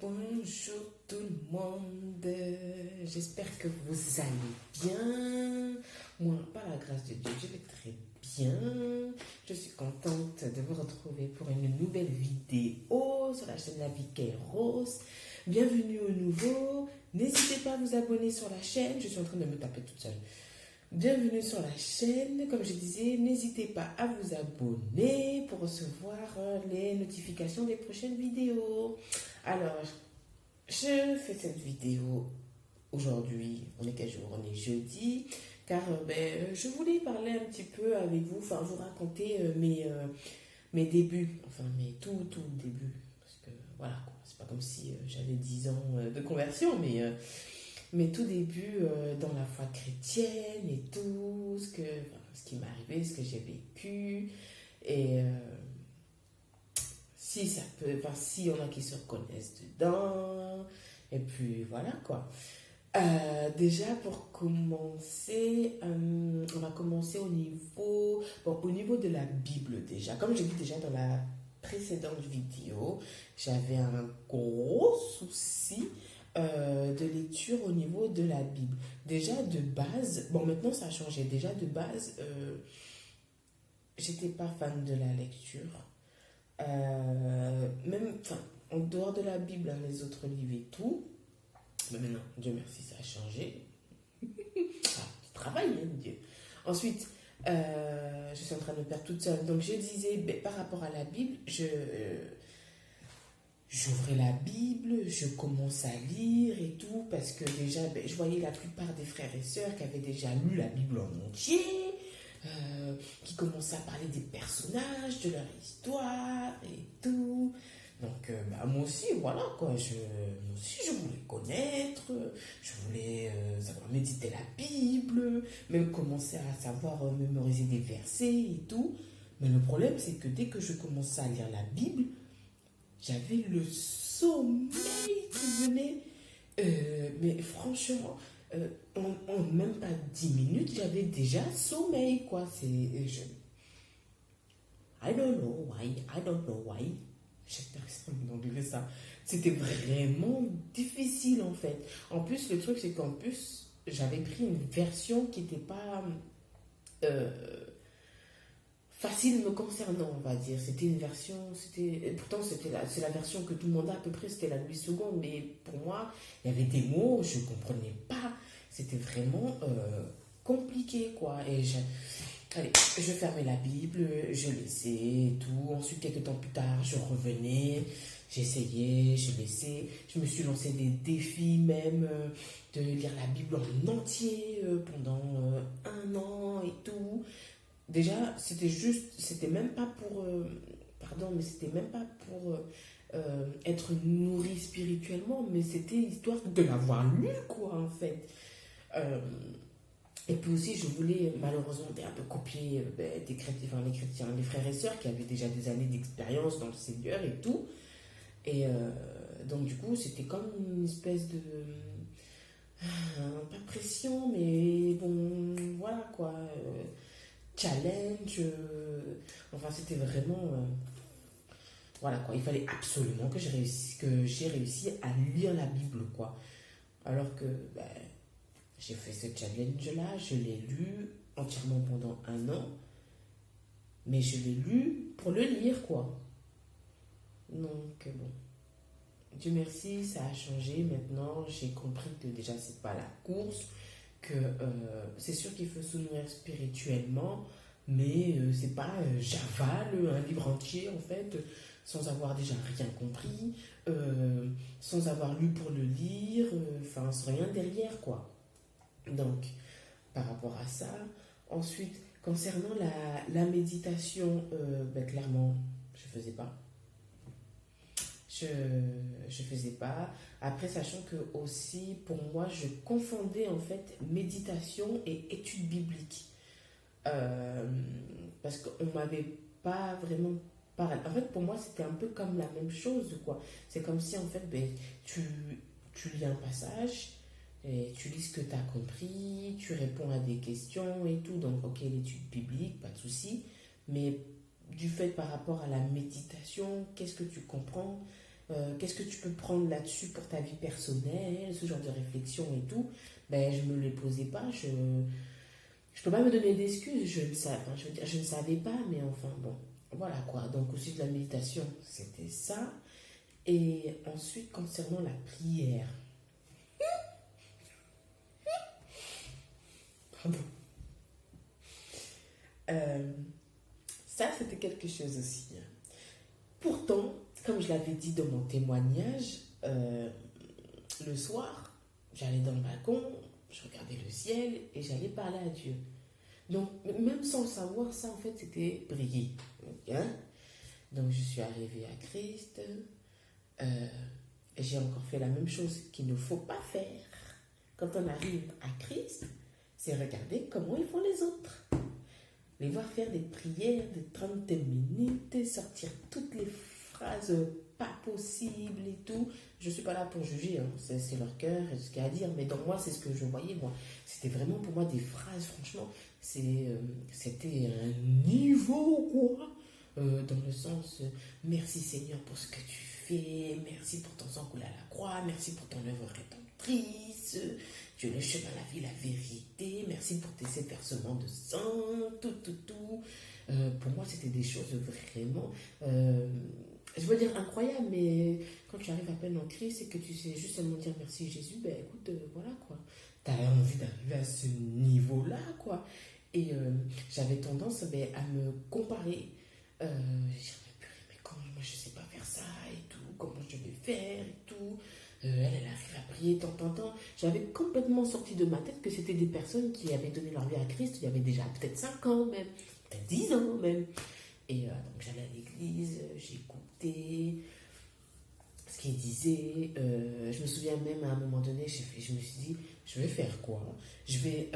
Bonjour tout le monde, j'espère que vous allez bien. Moi, par la grâce de Dieu, je vais très bien. Je suis contente de vous retrouver pour une nouvelle vidéo sur la chaîne La Vie qu'est Rose. Bienvenue au nouveau. N'hésitez pas à vous abonner sur la chaîne. Je suis en train de me taper toute seule. Bienvenue sur la chaîne. Comme je disais, n'hésitez pas à vous abonner pour recevoir les notifications des prochaines vidéos. Alors, je fais cette vidéo aujourd'hui. On est quel jour? On est jeudi. Car je voulais parler un petit peu avec vous, enfin vous raconter mes débuts, enfin mes tout débuts. Parce que voilà, c'est pas comme si j'avais 10 ans de conversion, mais mes tout débuts dans la foi chrétienne et tout, ce qui m'est arrivé, ce que j'ai vécu. Et si ça peut, enfin, s'il y en a qui se reconnaissent dedans. Et puis voilà quoi. Déjà pour commencer, on va commencer au niveau de la Bible déjà. Comme j'ai dit déjà dans la précédente vidéo, j'avais un gros souci de lecture au niveau de la Bible. Déjà de base, bon maintenant ça a changé, déjà de base, j'étais pas fan de la lecture. Même, enfin, en dehors de la Bible, hein, les autres livres et tout. Mais maintenant, Dieu merci, ça a changé. Ah, tu travailles, hein, Dieu. Ensuite, je suis en train de me perdre toute seule. Donc, je disais, par rapport à la Bible, j'ouvrais la Bible, je commence à lire et tout, parce que déjà, je voyais la plupart des frères et sœurs qui avaient déjà lu la Bible en entier, qui commençaient à parler des personnages, de leur histoire et tout. Donc, moi aussi, voilà quoi, moi aussi je voulais connaître, je voulais savoir méditer la Bible, même commencer à savoir mémoriser des versets et tout. Mais le problème, c'est que dès que je commençais à lire la Bible, j'avais le sommeil qui venait. Mais franchement, en même pas 10 minutes, j'avais déjà sommeil, quoi. I don't know why. J'espère que ça m'enlève ça. C'était vraiment difficile, en fait. En plus, le truc, c'est qu'en plus, j'avais pris une version qui n'était pas facile me concernant, on va dire. C'était une version, pourtant c'est la version que tout le monde a à peu près, c'était la Louis II, mais pour moi, il y avait des mots, je ne comprenais pas. C'était vraiment compliqué, quoi. Allez, je fermais la Bible, je laissais et tout. Ensuite, quelques temps plus tard, je revenais, j'essayais, je laissais. Je me suis lancé des défis même de lire la Bible en entier pendant 1 an et tout. Déjà, c'était même pas pour, pardon, mais c'était même pas pour être nourri spirituellement, mais c'était histoire de l'avoir lu, quoi, en fait. Euh, et puis aussi, je voulais malheureusement un peu copier des chrétiens, enfin, les chrétiens, les frères et sœurs qui avaient déjà des années d'expérience dans le Seigneur et tout. Et donc, du coup, c'était comme une espèce de. Pas pression, mais bon, voilà quoi. Challenge. Enfin, c'était vraiment. Voilà quoi. Il fallait absolument que j'ai réussi à lire la Bible, quoi. Alors que. J'ai fait ce challenge-là, je l'ai lu entièrement pendant 1 an, mais je l'ai lu pour le lire, quoi. Donc, bon, Dieu merci, ça a changé. Maintenant, j'ai compris que déjà, c'est pas la course, que c'est sûr qu'il faut se nourrir spirituellement, mais c'est pas j'avale un livre entier, en fait, sans avoir déjà rien compris, sans avoir lu pour le lire, enfin, sans rien derrière, quoi. Donc, par rapport à ça, ensuite, concernant la méditation, clairement, je faisais pas. Je faisais pas. Après, sachant que aussi, pour moi, je confondais en fait méditation et étude biblique. Parce qu'on m'avait pas vraiment parlé. En fait, pour moi, c'était un peu comme la même chose, quoi. C'est comme si, en fait, tu lis un passage. Et tu lis ce que tu as compris, tu réponds à des questions et tout. Donc, ok, l'étude biblique, pas de souci. Mais du fait par rapport à la méditation, qu'est-ce que tu comprends? Qu'est-ce que tu peux prendre là-dessus pour ta vie personnelle, ce genre de réflexion et tout. Ben, je me les posais pas, je peux pas me donner d'excuses, je ne savais, enfin, je veux dire, je ne savais pas, mais enfin bon, voilà quoi. Donc aussi de la méditation, c'était ça. Et ensuite, concernant la prière, pardon. Euh, Ça, c'était quelque chose aussi, hein. Pourtant, comme je l'avais dit dans mon témoignage, le soir, j'allais dans le balcon, je regardais le ciel et j'allais parler à Dieu. Donc, même sans le savoir, ça, en fait, c'était prier. Hein. Donc, je suis arrivée à Christ. euh, et j'ai encore fait la même chose qu'il ne faut pas faire quand on arrive à Christ, c'est regarder comment ils font les autres. Les voir faire des prières de 30 minutes, sortir toutes les phrases pas possibles et tout. Je ne suis pas là pour juger, hein. C'est leur cœur et ce qu'il y a à dire. Mais dans moi, c'est ce que je voyais, moi. C'était vraiment pour moi des phrases, franchement, c'était un niveau, quoi. Dans le sens, merci Seigneur pour ce que tu fais, merci pour ton sang coulé à la croix, merci pour ton œuvre rédemptrice, tu es le chemin, la vie, la vérité, merci pour tes sept versements de sang, tout. Pour moi, c'était des choses vraiment, je veux dire incroyables, mais quand tu arrives à peine en Christ et que tu sais juste seulement dire merci Jésus, ben écoute, voilà quoi. Tu as envie d'arriver à ce niveau-là, quoi. Et j'avais tendance à me comparer. Je disais, mais comment moi je sais pas faire ça et tout, comment je vais faire et tout. Elle arrive à prier tant. J'avais complètement sorti de ma tête que c'était des personnes qui avaient donné leur vie à Christ il y avait déjà peut-être 5 ans même, peut-être 10 ans même. Et donc j'allais à l'église, j'écoutais ce qu'ils disaient. Je me souviens même à un moment donné, je me suis dit, je vais faire quoi? Je vais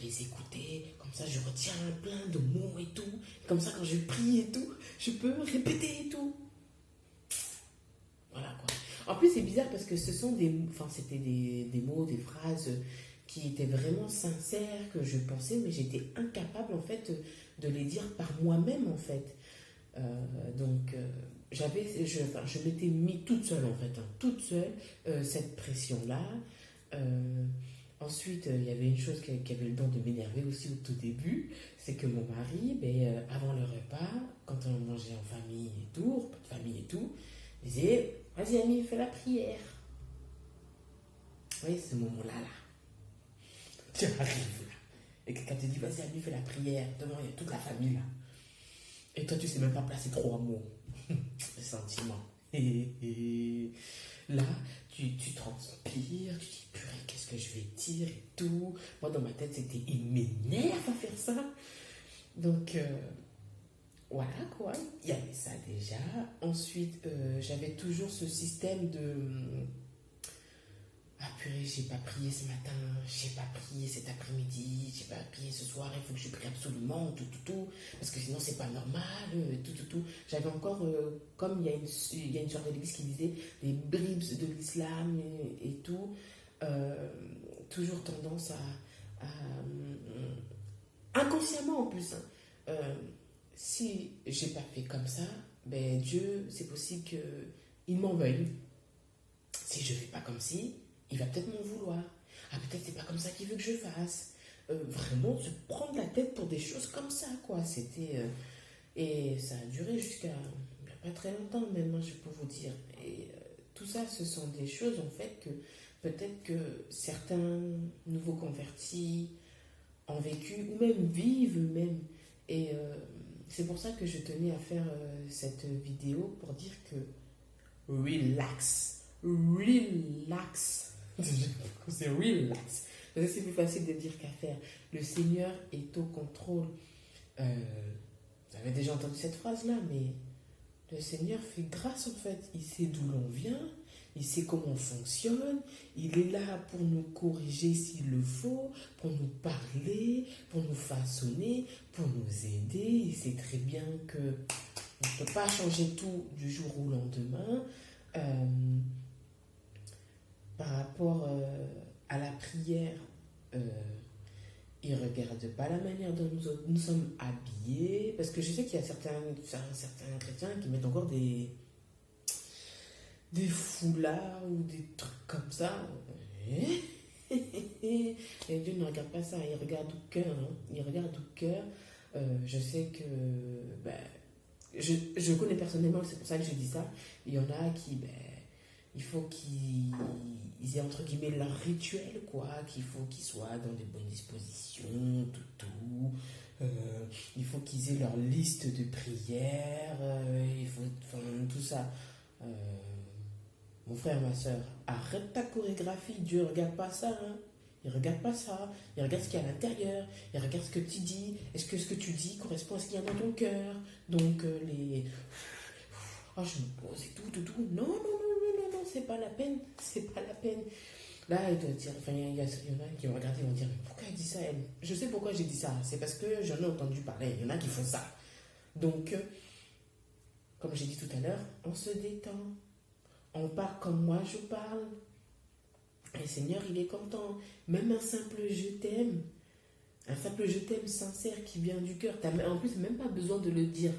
les écouter, comme ça je retiens plein de mots et tout. Comme ça quand je prie et tout, je peux répéter et tout. Voilà quoi. En plus c'est bizarre parce que c'était des mots, des phrases qui étaient vraiment sincères, que je pensais, mais j'étais incapable en fait de les dire par moi-même en fait. Donc je m'étais mis toute seule en fait, hein, toute seule, cette pression-là. Ensuite, il y avait une chose qui avait le don de m'énerver aussi au tout début, c'est que mon mari, avant le repas, quand on mangeait en famille et tout, repas de famille et tout, il disait, vas-y ami, fais la prière. Vous voyez ce moment-là, tu arrives là, et quelqu'un te dit, vas-y ami, fais la prière, devant il y a toute la famille là. Et toi, tu sais même pas placer 3 mots. Le sentiment. Et là, tu transpires, tu dis, purée, qu'est-ce que je vais dire et tout. Moi, dans ma tête, c'était, il m'énerve à faire ça. Donc, voilà quoi. Il y avait ça déjà. Ensuite, j'avais toujours ce système de... Ah purée, j'ai pas prié ce matin, j'ai pas prié cet après-midi, j'ai pas prié ce soir, il faut que je prie absolument, tout, parce que sinon c'est pas normal, tout. J'avais encore, comme il y a une sorte d'église qui disait des bribes de l'islam et tout, toujours tendance inconsciemment en plus, hein, si j'ai pas fait comme ça, ben Dieu, c'est possible qu'il m'en veuille. Si je fais pas comme si, il va peut-être m'en vouloir. Ah, peut-être c'est pas comme ça qu'il veut que je fasse. Vraiment se prendre la tête pour des choses comme ça, quoi. C'était... et ça a duré jusqu'à... il n'y a pas très longtemps même, hein, je peux vous dire. Et tout ça, ce sont des choses, en fait, que peut-être que certains nouveaux convertis ont vécu, ou même vivent eux-mêmes. Et c'est pour ça que je tenais à faire cette vidéo pour dire que relax. C'est relax. C'est plus facile de dire qu'à faire. Le Seigneur est au contrôle. Vous avez déjà entendu cette phrase-là, mais le Seigneur fait grâce en fait. Il sait d'où l'on vient, il sait comment on fonctionne, il est là pour nous corriger s'il le faut, pour nous parler, pour nous façonner, pour nous aider. Il sait très bien que on ne peut pas changer tout du jour au lendemain. Par rapport à la prière, il ne regarde pas la manière dont nous sommes habillés, parce que je sais qu'il y a certains chrétiens qui mettent encore des foulards ou des trucs comme ça. Et Dieu ne regarde pas ça, il regarde au cœur. Hein. Il regarde au cœur. Je sais que ben, je connais personnellement, c'est pour ça que je dis ça. Il y en a qui, ben, il faut qu'ils aient entre guillemets leur rituel, quoi. Qu'il faut qu'ils soient dans de bonnes dispositions, tout. Il faut qu'ils aient leur liste de prières. Il faut, enfin, tout ça. Euh, Mon frère, ma soeur, arrête ta chorégraphie. Dieu ne regarde pas ça. Hein. Il ne regarde pas ça. Il regarde ce qu'il y a à l'intérieur. Il regarde ce que tu dis. Est-ce que ce que tu dis correspond à ce qu'il y a dans ton cœur? Donc, les. Oh, je me pose et tout. Non, c'est pas la peine. C'est pas la peine. Là, elle doit dire. Enfin, il y en a qui vont regarder et vont dire, mais pourquoi elle dit ça, elle? Je sais pourquoi j'ai dit ça. C'est parce que j'en ai entendu parler. Il y en a qui font ça. Donc, comme j'ai dit tout à l'heure, on se détend. On parle comme moi je parle. Et le Seigneur, il est content. Même un simple je t'aime. Un simple je t'aime sincère qui vient du cœur. En plus, même pas besoin de le dire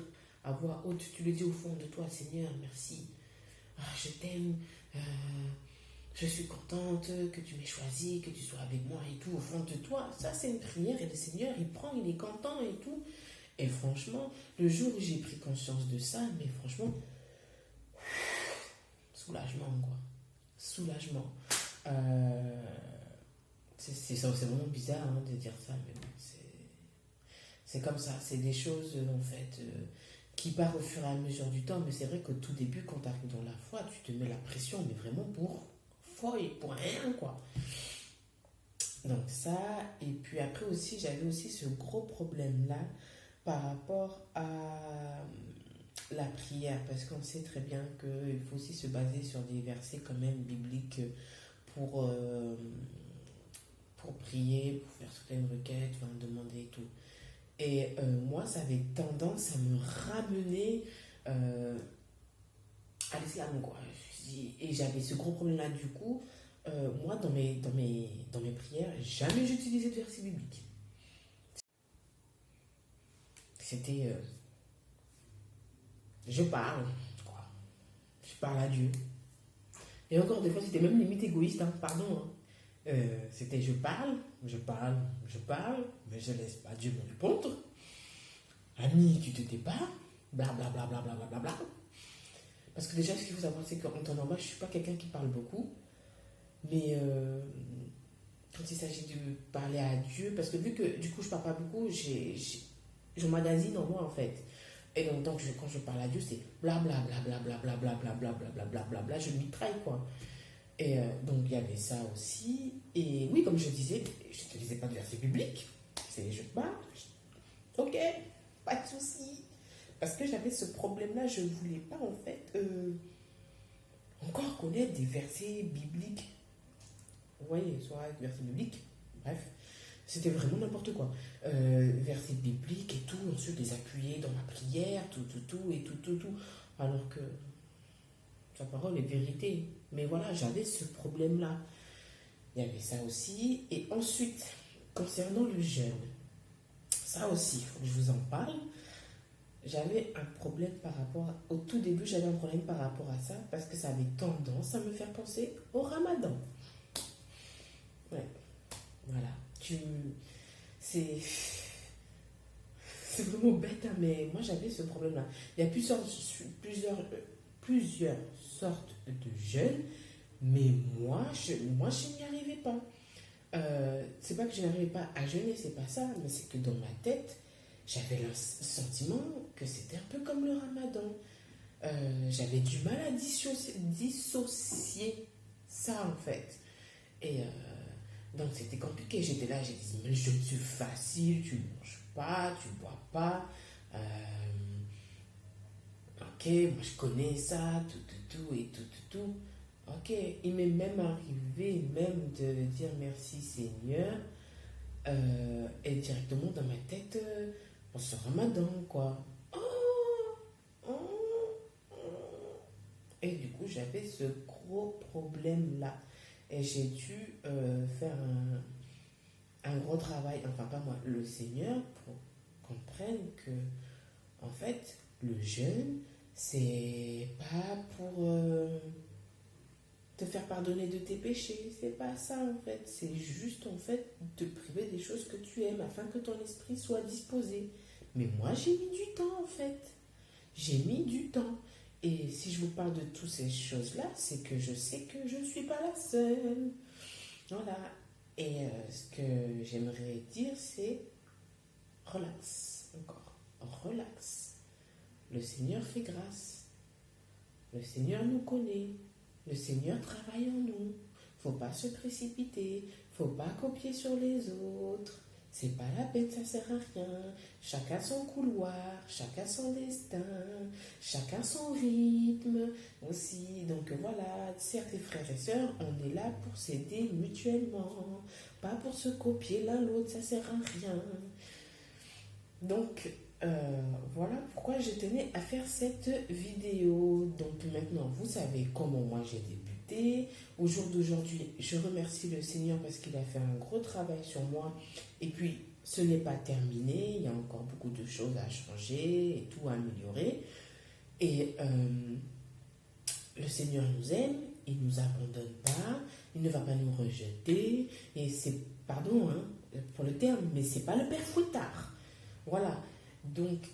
à voix haute. Tu le dis au fond de toi, Seigneur, merci. Ah, je t'aime. Je suis contente que tu m'aies choisi, que tu sois avec moi et tout, au fond de toi. Ça, c'est une prière et le Seigneur, il prend, il est content et tout. Et franchement, le jour où j'ai pris conscience de ça, mais franchement, soulagement, quoi. Soulagement. C'est vraiment bizarre hein, de dire ça, mais bon, c'est comme ça. C'est des choses, en fait, qui partent au fur et à mesure du temps. Mais c'est vrai qu'au tout début, quand tu arrives dans la foi, tu te mets la pression, mais vraiment pour rien, quoi. Donc ça, et puis après aussi, j'avais aussi ce gros problème-là par rapport à la prière, parce qu'on sait très bien qu'il faut aussi se baser sur des versets quand même bibliques pour, pour prier, pour faire certaines requêtes, enfin, demander et tout. Et moi, ça avait tendance à me ramener à l'islam, quoi. Et j'avais ce gros problème-là, du coup, moi, dans mes prières, jamais j'utilisais de versets bibliques. C'était... je parle, quoi. Je parle à Dieu. Et encore des fois, c'était même limite égoïste, hein, pardon. Hein. C'était je parle, mais je laisse pas Dieu me répondre. Ami, tu te tais pas, blablabla. Bla, bla, bla, bla, bla. Parce que déjà, ce qu'il faut savoir, c'est qu'en temps normal, je suis pas quelqu'un qui parle beaucoup. Mais quand il s'agit de parler à Dieu, parce que vu que du coup, je parle pas beaucoup, je magasine en moi, en fait. Et donc quand je parle à Dieu, c'est blablabla, je mitraille, quoi. Et donc il y avait ça aussi. Et oui, comme je disais, je ne te disais pas de verset biblique. C'est je parle. Ok, pas de souci. Parce que j'avais ce problème-là, je ne voulais pas en fait encore connaître des versets bibliques. Vous voyez, soit versets bibliques, bref. C'était vraiment n'importe quoi. Versets bibliques et tout, ensuite les appuyer dans ma prière, tout. Alors que sa parole est vérité. Mais voilà, j'avais ce problème-là. Il y avait ça aussi. Et ensuite, concernant le jeûne, ça aussi, il faut que je vous en parle. J'avais un problème par rapport au tout début, j'avais un problème par rapport à ça parce que ça avait tendance à me faire penser au Ramadan. Ouais, voilà. C'est vraiment bête, hein, mais moi j'avais ce problème-là. Il y a plusieurs sortes de jeûnes, mais moi je n'y arrivais pas. C'est pas que je n'arrivais pas à jeûner, c'est pas ça, mais c'est que dans ma tête, j'avais le sentiment que c'était un peu comme le Ramadan. J'avais du mal à dissocier ça en fait. Et donc c'était compliqué. J'étais là, j'ai dit, mais le jeûne c'est facile, tu manges pas, tu bois pas. Ok, moi je connais ça, tout. Ok, il m'est même arrivé même de dire merci Seigneur et directement dans ma tête, on se Ramadan quoi. Et du coup j'avais ce gros problème là et j'ai dû faire un gros travail, enfin pas moi, le Seigneur pour comprenne que en fait le jeûne c'est pas pour te faire pardonner de tes péchés. C'est pas ça en fait. C'est juste en fait te priver des choses que tu aimes afin que ton esprit soit disposé. Mais moi j'ai mis du temps en fait. J'ai mis du temps. Et si je vous parle de toutes ces choses-là, c'est que je sais que je ne suis pas la seule. Voilà. Et ce que j'aimerais dire, c'est relax. Encore. Relax. Le Seigneur fait grâce. Le Seigneur nous connaît. Le Seigneur travaille en nous. Faut pas se précipiter. Faut pas copier sur les autres. C'est pas la peine, ça sert à rien. Chacun son couloir, chacun son destin, chacun son rythme aussi. Donc voilà, certes les frères et sœurs, on est là pour s'aider mutuellement, pas pour se copier l'un l'autre, ça sert à rien. Donc voilà pourquoi je tenais à faire cette vidéo. Donc maintenant, vous savez comment moi j'ai débuté. Au jour d'aujourd'hui, je remercie le Seigneur parce qu'il a fait un gros travail sur moi. Et puis, ce n'est pas terminé. Il y a encore beaucoup de choses à changer et tout à améliorer. Et le Seigneur nous aime, il ne nous abandonne pas, il ne va pas nous rejeter. Et c'est, pardon pour le terme, mais c'est pas le père Fouettard. Voilà. Donc,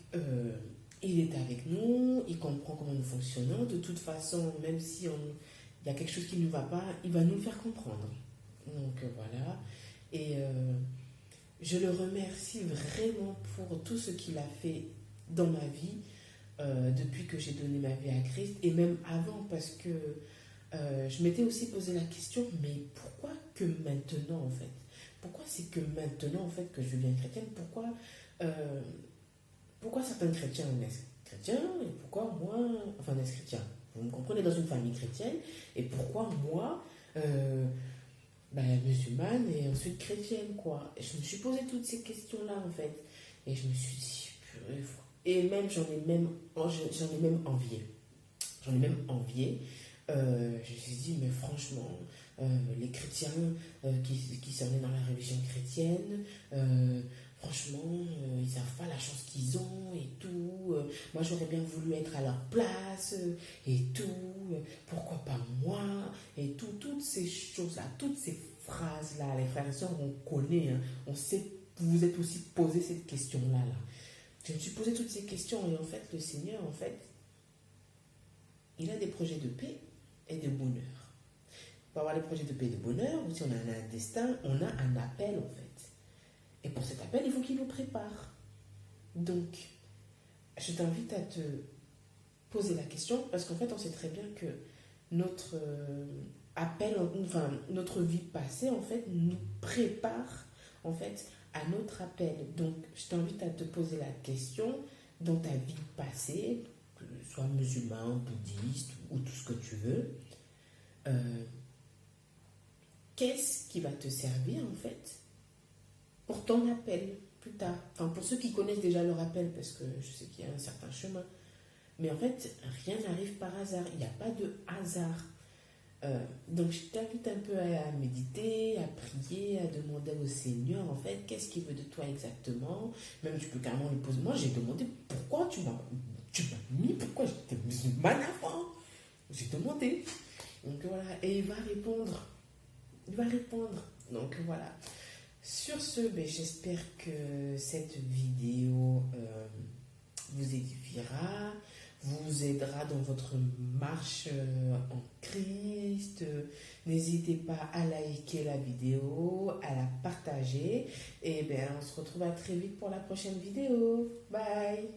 il est avec nous, il comprend comment nous fonctionnons. De toute façon, même si il y a quelque chose qui ne va pas, il va nous le faire comprendre. Donc, voilà. Et je le remercie vraiment pour tout ce qu'il a fait dans ma vie depuis que j'ai donné ma vie à Christ. Et même avant, parce que je m'étais aussi posé la question, mais pourquoi que maintenant, en fait? Pourquoi c'est que maintenant, en fait, que je deviens chrétienne? Pourquoi certains chrétiens naissent chrétiens et pourquoi moi, enfin naissent chrétiens, vous me comprenez, dans une famille chrétienne, et pourquoi moi, musulmane et ensuite chrétienne, quoi. Et je me suis posé toutes ces questions-là, en fait, et je me suis dit, et même j'en ai même envié. J'en ai même envié. Je me suis dit, mais franchement, les chrétiens qui sont nés dans la religion chrétienne, franchement, ils savent pas la chance qu'ils ont et tout. Moi, j'aurais bien voulu être à leur place et tout. Pourquoi pas moi? Et tout, toutes ces choses-là, toutes ces phrases-là, les frères et sœurs, on connaît, hein, on sait, vous vous êtes aussi posé cette question-là. Là. Je me suis posé toutes ces questions et en fait, le Seigneur, en fait, il a des projets de paix et de bonheur. Pour avoir des projets de paix et de bonheur, ou si on a un destin, on a un appel, en fait. Et pour cet appel, il faut qu'il nous prépare. Donc, je t'invite à te poser la question, parce qu'en fait, on sait très bien que notre appel, enfin, notre vie passée, en fait, nous prépare, en fait, à notre appel. Donc, je t'invite à te poser la question dans ta vie passée, que tu sois musulman, bouddhiste, ou tout ce que tu veux. Qu'est-ce qui va te servir, en fait, pour ton appel plus tard? Enfin, pour ceux qui connaissent déjà leur appel, parce que je sais qu'il y a un certain chemin. Mais en fait, rien n'arrive par hasard. Il n'y a pas de hasard. Donc, je t'invite un peu à méditer, à prier, à demander au Seigneur, en fait, qu'est-ce qu'il veut de toi exactement. Même, tu peux carrément lui poser. Moi, j'ai demandé pourquoi tu m'as mis, pourquoi j'étais musulmane avant. J'ai demandé. Donc, voilà. Et il va répondre. Il va répondre. Donc, voilà. Sur ce, j'espère que cette vidéo vous édifiera, vous aidera dans votre marche en Christ. N'hésitez pas à liker la vidéo, à la partager. Et on se retrouve à très vite pour la prochaine vidéo. Bye!